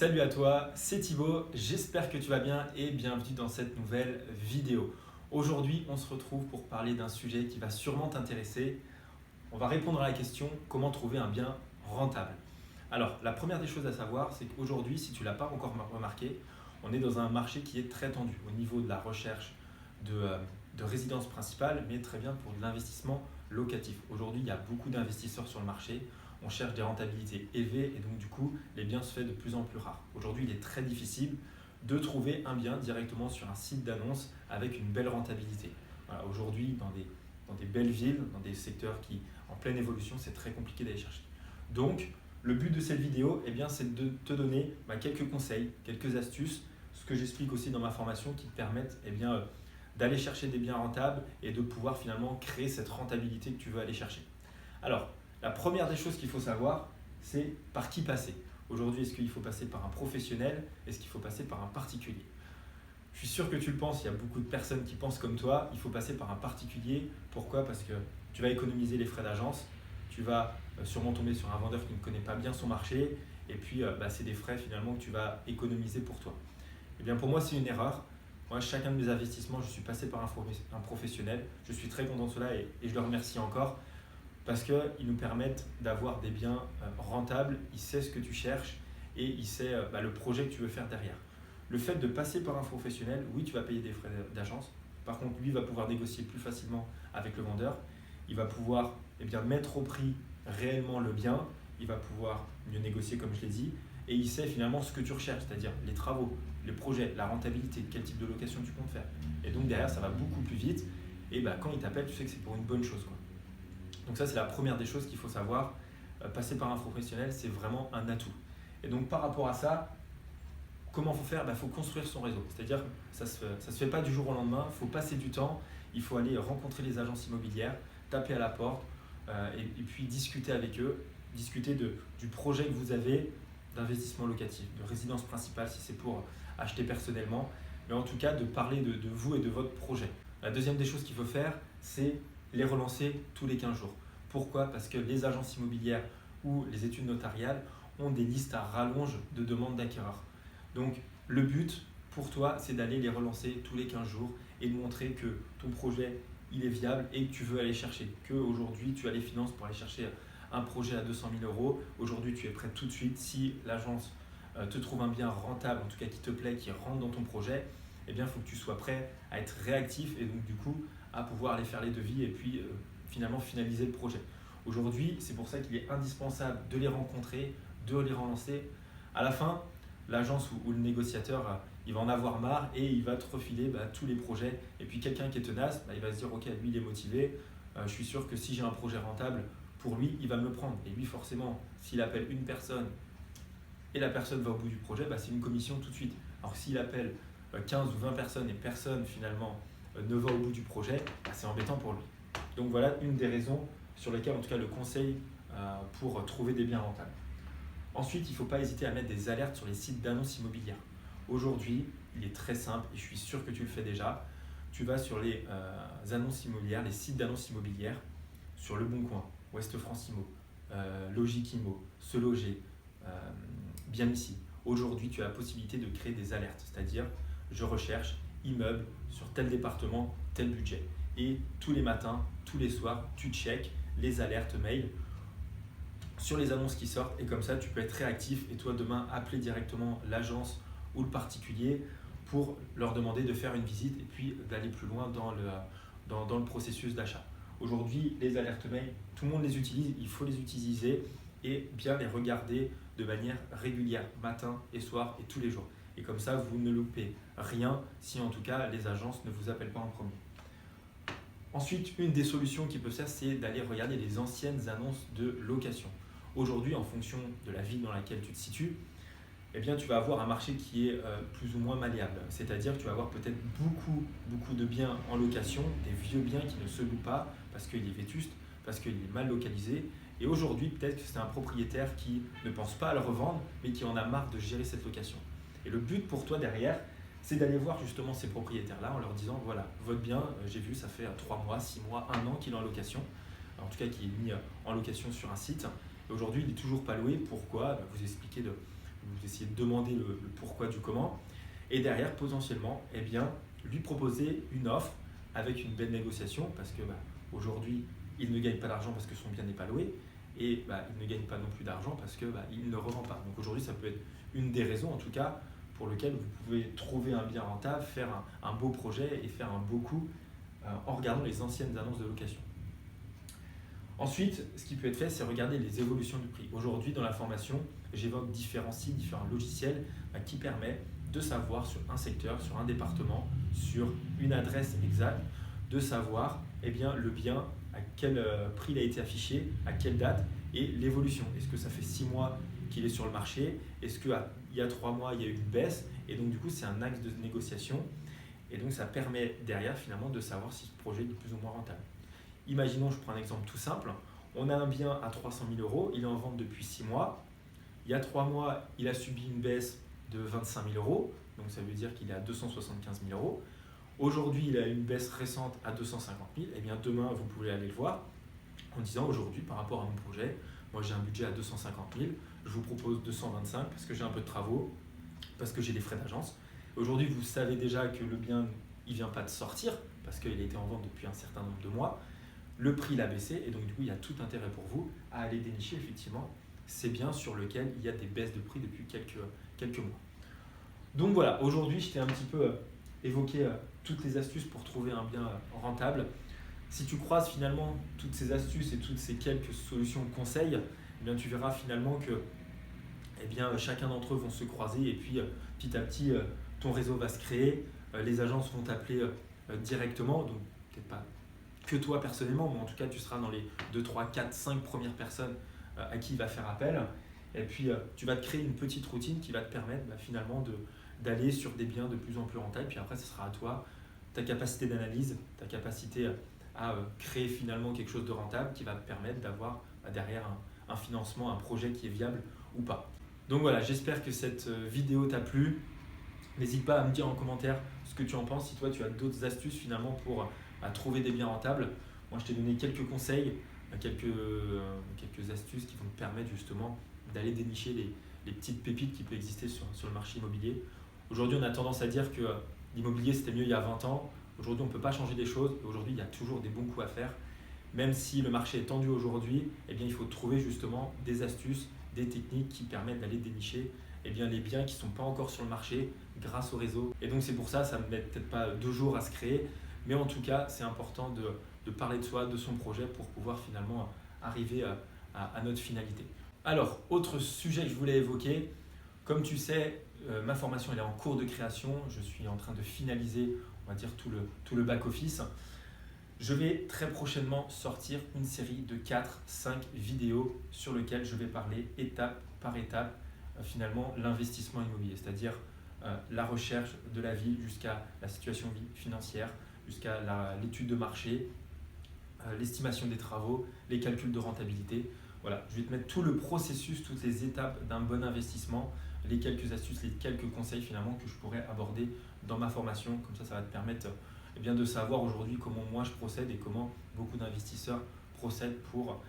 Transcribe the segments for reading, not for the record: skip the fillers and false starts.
Salut à toi, c'est Thibaut, j'espère que tu vas bien et bienvenue dans cette nouvelle vidéo. Aujourd'hui, on se retrouve pour parler d'un sujet qui va sûrement t'intéresser. On va répondre à la question comment trouver un bien rentable. Alors, la première des choses à savoir, c'est qu'aujourd'hui, si tu ne l'as pas encore remarqué, on est dans un marché qui est très tendu au niveau de la recherche de résidence principale, mais très bien pour de l'investissement locatif. Aujourd'hui, il y a beaucoup d'investisseurs sur le marché. On cherche des rentabilités élevées et donc du coup, les biens se font de plus en plus rares. Aujourd'hui, il est très difficile de trouver un bien directement sur un site d'annonce avec une belle rentabilité. Voilà, aujourd'hui, dans des belles villes, dans des secteurs qui en pleine évolution, c'est très compliqué d'aller chercher. Donc, le but de cette vidéo, c'est de te donner quelques conseils, quelques astuces, ce que j'explique aussi dans ma formation qui te permettent d'aller chercher des biens rentables et de pouvoir finalement créer cette rentabilité que tu veux aller chercher. Alors, la première des choses qu'il faut savoir, c'est par qui passer. Aujourd'hui, est-ce qu'il faut passer par un professionnel? Est-ce qu'il faut passer par un particulier? Je suis sûr que tu le penses, il y a beaucoup de personnes qui pensent comme toi, il faut passer par un particulier. Pourquoi? Parce que tu vas économiser les frais d'agence, tu vas sûrement tomber sur un vendeur qui ne connaît pas bien son marché, et puis c'est des frais finalement que tu vas économiser pour toi. Eh bien pour moi, c'est une erreur. Moi, chacun de mes investissements, je suis passé par un professionnel. Je suis très content de cela et je le remercie encore. Parce qu'ils nous permettent d'avoir des biens rentables, il sait ce que tu cherches et il sait le projet que tu veux faire derrière. Le fait de passer par un professionnel, oui, tu vas payer des frais d'agence. Par contre, lui va pouvoir négocier plus facilement avec le vendeur. Il va pouvoir mettre au prix réellement le bien. Il va pouvoir mieux négocier, comme je l'ai dit. Et il sait finalement ce que tu recherches, c'est-à-dire les travaux, les projets, la rentabilité, quel type de location tu comptes faire. Et donc derrière, ça va beaucoup plus vite. Et quand il t'appelle, tu sais que c'est pour une bonne chose, quoi. Donc ça, c'est la première des choses qu'il faut savoir. Passer par un professionnel, c'est vraiment un atout. Et donc par rapport à ça, comment il faut faire? Il faut construire son réseau. C'est-à-dire que ça se fait pas du jour au lendemain, il faut passer du temps, il faut aller rencontrer les agences immobilières, taper à la porte et puis discuter avec eux, discuter du projet que vous avez d'investissement locatif, de résidence principale si c'est pour acheter personnellement, mais en tout cas de parler de vous et de votre projet. La deuxième des choses qu'il faut faire, c'est les relancer tous les 15 jours. Pourquoi? Parce que les agences immobilières ou les études notariales ont des listes à rallonge de demandes d'acquéreurs. Donc le but pour toi, c'est d'aller les relancer tous les 15 jours et de montrer que ton projet il est viable et que tu veux aller chercher. Qu'aujourd'hui, tu as les finances pour aller chercher un projet à 200 000 euros. Aujourd'hui, tu es prêt tout de suite. Si l'agence te trouve un bien rentable, en tout cas qui te plaît, qui rentre dans ton projet, il faut que tu sois prêt à être réactif et donc du coup à pouvoir aller faire les devis et puis finalement finaliser le projet. Aujourd'hui, c'est pour ça qu'il est indispensable de les rencontrer, de les relancer. À la fin, l'agence ou le négociateur, il va en avoir marre et il va te refiler tous les projets. Et puis quelqu'un qui est tenace, il va se dire ok, lui il est motivé, je suis sûr que si j'ai un projet rentable, pour lui, il va me le prendre. Et lui forcément, s'il appelle une personne et la personne va au bout du projet, c'est une commission tout de suite. Alors s'il appelle 15 ou 20 personnes et personne finalement ne va au bout du projet, c'est embêtant pour lui. Donc voilà une des raisons sur lesquelles en tout cas le conseil pour trouver des biens rentables. Ensuite, il ne faut pas hésiter à mettre des alertes sur les sites d'annonces immobilières. Aujourd'hui, il est très simple et je suis sûr que tu le fais déjà. Tu vas sur les annonces immobilières, les sites d'annonces immobilières, sur Le Bon Coin, Ouest France Immo, Logique Immo, Se Loger, Bien Ici. Aujourd'hui, tu as la possibilité de créer des alertes, c'est-à-dire je recherche immeuble sur tel département, tel budget. Et tous les matins, tous les soirs, tu checkes les alertes mail sur les annonces qui sortent et comme ça, tu peux être réactif et toi, demain, appeler directement l'agence ou le particulier pour leur demander de faire une visite et puis d'aller plus loin dans le processus d'achat. Aujourd'hui, les alertes mail, tout le monde les utilise, il faut les utiliser et bien les regarder de manière régulière, matin et soir et tous les jours. Et comme ça, vous ne loupez rien si en tout cas les agences ne vous appellent pas en premier. Ensuite, une des solutions qui peut se faire, c'est d'aller regarder les anciennes annonces de location. Aujourd'hui, en fonction de la ville dans laquelle tu te situes, tu vas avoir un marché qui est plus ou moins malléable. C'est-à-dire que tu vas avoir peut-être beaucoup de biens en location, des vieux biens qui ne se louent pas parce qu'il est vétuste, parce qu'il est mal localisé. Et aujourd'hui, peut-être que c'est un propriétaire qui ne pense pas à le revendre, mais qui en a marre de gérer cette location. Et le but pour toi derrière, c'est d'aller voir justement ces propriétaires-là en leur disant voilà, votre bien, j'ai vu, ça fait 3 mois, 6 mois, 1 an qu'il est en location, en tout cas qui est mis en location sur un site. Et aujourd'hui, il n'est toujours pas loué. Pourquoi? Vous expliquez vous essayez de demander le pourquoi du comment. Et derrière, potentiellement, eh bien, lui proposer une offre avec une belle négociation parce que aujourd'hui, il ne gagne pas d'argent parce que son bien n'est pas loué et il ne gagne pas non plus d'argent parce que il ne revend pas. Donc aujourd'hui, ça peut être une des raisons en tout cas pour lequel vous pouvez trouver un bien rentable, faire un beau projet et faire un beau coup en regardant les anciennes annonces de location. Ensuite, ce qui peut être fait, c'est regarder les évolutions du prix. Aujourd'hui, dans la formation, j'évoque différents sites, différents logiciels qui permettent de savoir sur un secteur, sur un département, sur une adresse exacte, de savoir le bien, à quel prix il a été affiché, à quelle date et l'évolution. Est-ce que ça fait 6 mois qu'il est sur le marché? Est-ce qu'il y a 3 mois, il y a eu une baisse? Et donc du coup, c'est un axe de négociation. Et donc ça permet derrière finalement de savoir si ce projet est de plus ou moins rentable. Imaginons, je prends un exemple tout simple, on a un bien à 300 000 €, il est en vente depuis 6 mois. Il y a 3 mois, il a subi une baisse de 25 000 €, donc ça veut dire qu'il est à 275 000 €. Aujourd'hui, il a une baisse récente à 250 000. Et bien demain, vous pouvez aller le voir en disant aujourd'hui, par rapport à mon projet, moi j'ai un budget à 250 000, je vous propose 225 parce que j'ai un peu de travaux, parce que j'ai des frais d'agence. Aujourd'hui, vous savez déjà que le bien, il ne vient pas de sortir parce qu'il a été en vente depuis un certain nombre de mois. Le prix l'a baissé et donc du coup, il y a tout intérêt pour vous à aller dénicher effectivement ces biens sur lesquels il y a des baisses de prix depuis quelques mois. Donc voilà, aujourd'hui, je t'ai un petit peu évoqué toutes les astuces pour trouver un bien rentable. Si tu croises finalement toutes ces astuces et toutes ces quelques solutions conseils, eh bien, tu verras finalement que chacun d'entre eux vont se croiser et puis petit à petit, ton réseau va se créer, les agences vont t'appeler directement, donc peut-être pas que toi personnellement, mais en tout cas tu seras dans les 2, 3, 4, 5 premières personnes à qui il va faire appel. Et puis tu vas te créer une petite routine qui va te permettre finalement d'aller sur des biens de plus en plus rentables. Puis après, ce sera à toi, ta capacité d'analyse, ta capacité à créer finalement quelque chose de rentable qui va te permettre d'avoir derrière un financement, un projet qui est viable ou pas. Donc voilà, j'espère que cette vidéo t'a plu. N'hésite pas à me dire en commentaire ce que tu en penses, si toi tu as d'autres astuces finalement pour trouver des biens rentables. Moi je t'ai donné quelques conseils, quelques astuces qui vont te permettre justement d'aller dénicher les petites pépites qui peuvent exister sur le marché immobilier. Aujourd'hui on a tendance à dire que l'immobilier c'était mieux il y a 20 ans. Aujourd'hui on ne peut pas changer des choses. Aujourd'hui il y a toujours des bons coups à faire. Même si le marché est tendu aujourd'hui, il faut trouver justement des astuces, des techniques qui permettent d'aller dénicher les biens qui ne sont pas encore sur le marché grâce au réseau. Et donc c'est pour ça, ça ne met peut-être pas 2 jours à se créer, mais en tout cas c'est important de parler de soi, de son projet pour pouvoir finalement arriver à notre finalité. Alors, autre sujet que je voulais évoquer, comme tu sais, ma formation elle est en cours de création, je suis en train de finaliser, on va dire, tout le back-office. Je vais très prochainement sortir une série de 4-5 vidéos sur lesquelles je vais parler étape par étape finalement l'investissement immobilier, c'est-à-dire la recherche de la vie jusqu'à la situation financière, jusqu'à l'étude de marché, l'estimation des travaux, les calculs de rentabilité. Voilà, je vais te mettre tout le processus, toutes les étapes d'un bon investissement, les quelques astuces, les quelques conseils finalement que je pourrais aborder dans ma formation. Comme ça va te permettre de savoir aujourd'hui comment moi je procède et comment beaucoup d'investisseurs procèdent pour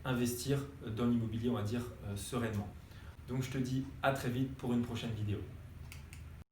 investir dans l'immobilier, on va dire, sereinement. Donc je te dis à très vite pour une prochaine vidéo.